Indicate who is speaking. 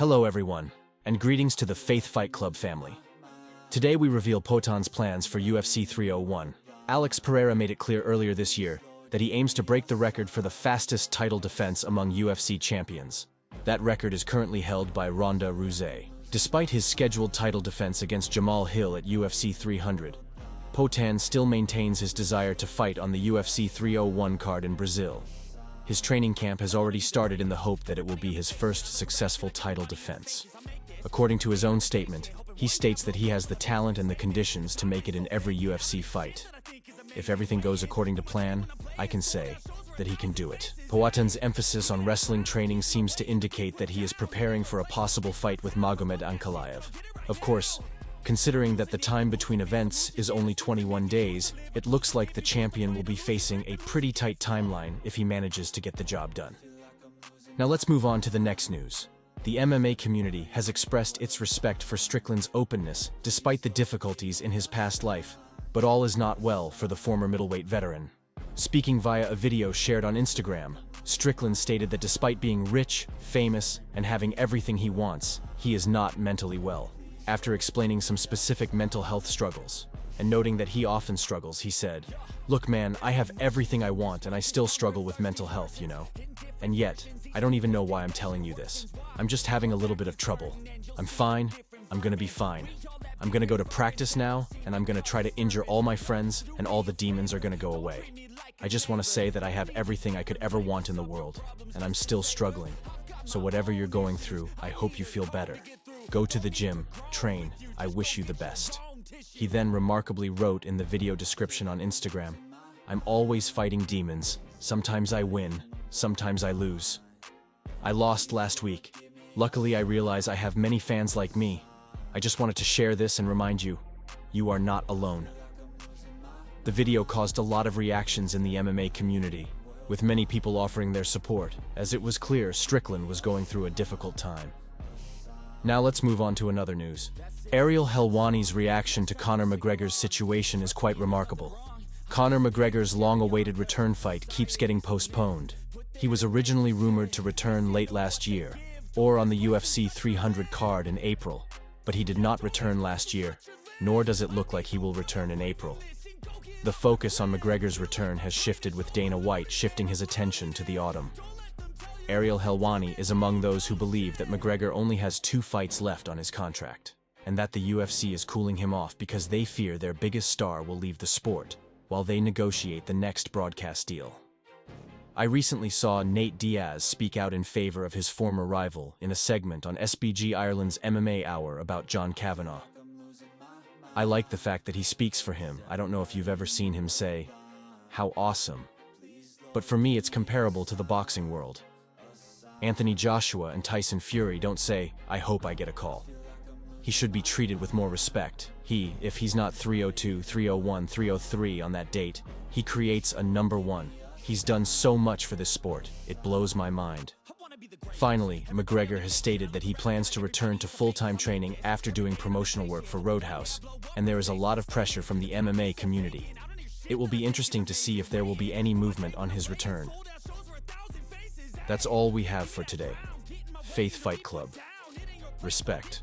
Speaker 1: Hello everyone, and greetings to the Faith Fight Club family. Today we reveal Poatan's plans for UFC 301. Alex Pereira made it clear earlier this year that he aims to break the record for the fastest title defense among UFC champions. That record is currently held by Ronda Rousey. Despite his scheduled title defense against Jamal Hill at UFC 300, Poatan still maintains his desire to fight on the UFC 301 card in Brazil. His training camp has already started in the hope that it will be his first successful title defense. According to his own statement, he states that he has the talent and the conditions to make it in every UFC fight. If everything goes according to plan, I can say that he can do it. Poatan's emphasis on wrestling training seems to indicate that he is preparing for a possible fight with Magomed Ankalaev. Of course, considering that the time between events is only 21 days, it looks like the champion will be facing a pretty tight timeline if he manages to get the job done. Now let's move on to the next news. The MMA community has expressed its respect for Strickland's openness despite the difficulties in his past life, but all is not well for the former middleweight veteran. Speaking via a video shared on Instagram, Strickland stated that despite being rich, famous, and having everything he wants, he is not mentally well. After explaining some specific mental health struggles, and noting that he often struggles, he said, "Look man, I have everything I want and I still struggle with mental health, you know? And yet, I don't even know why I'm telling you this. I'm just having a little bit of trouble. I'm fine, I'm gonna be fine. I'm gonna go to practice now, and I'm gonna try to injure all my friends, and all the demons are gonna go away. I just want to say that I have everything I could ever want in the world, and I'm still struggling. So whatever you're going through, I hope you feel better. Go to the gym, train, I wish you the best." He then remarkably wrote in the video description on Instagram, "I'm always fighting demons. Sometimes I win, sometimes I lose. I lost last week. Luckily I realize I have many fans like me. I just wanted to share this and remind you, you are not alone." The video caused a lot of reactions in the MMA community, with many people offering their support, as it was clear Strickland was going through a difficult time. Now let's move on to another news. Ariel Helwani's reaction to Conor McGregor's situation is quite remarkable. Conor McGregor's long-awaited return fight keeps getting postponed. He was originally rumored to return late last year, or on the UFC 300 card in April, but he did not return last year, nor does it look like he will return in April. The focus on McGregor's return has shifted, with Dana White shifting his attention to the autumn. Ariel Helwani is among those who believe that McGregor only has 2 fights left on his contract, and that the UFC is cooling him off because they fear their biggest star will leave the sport while they negotiate the next broadcast deal. I recently saw Nate Diaz speak out in favor of his former rival in a segment on SBG Ireland's MMA Hour about John Kavanagh. I like the fact that he speaks for him. I don't know if you've ever seen him say, "How awesome." But for me it's comparable to the boxing world. Anthony Joshua and Tyson Fury don't say, "I hope I get a call." He should be treated with more respect. If he's not 302, 301, 303 on that date, he creates a number 1. He's done so much for this sport, it blows my mind. Finally, McGregor has stated that he plans to return to full-time training after doing promotional work for Roadhouse, and there is a lot of pressure from the MMA community. It will be interesting to see if there will be any movement on his return. That's all we have for today. Faith Fight Club. Respect.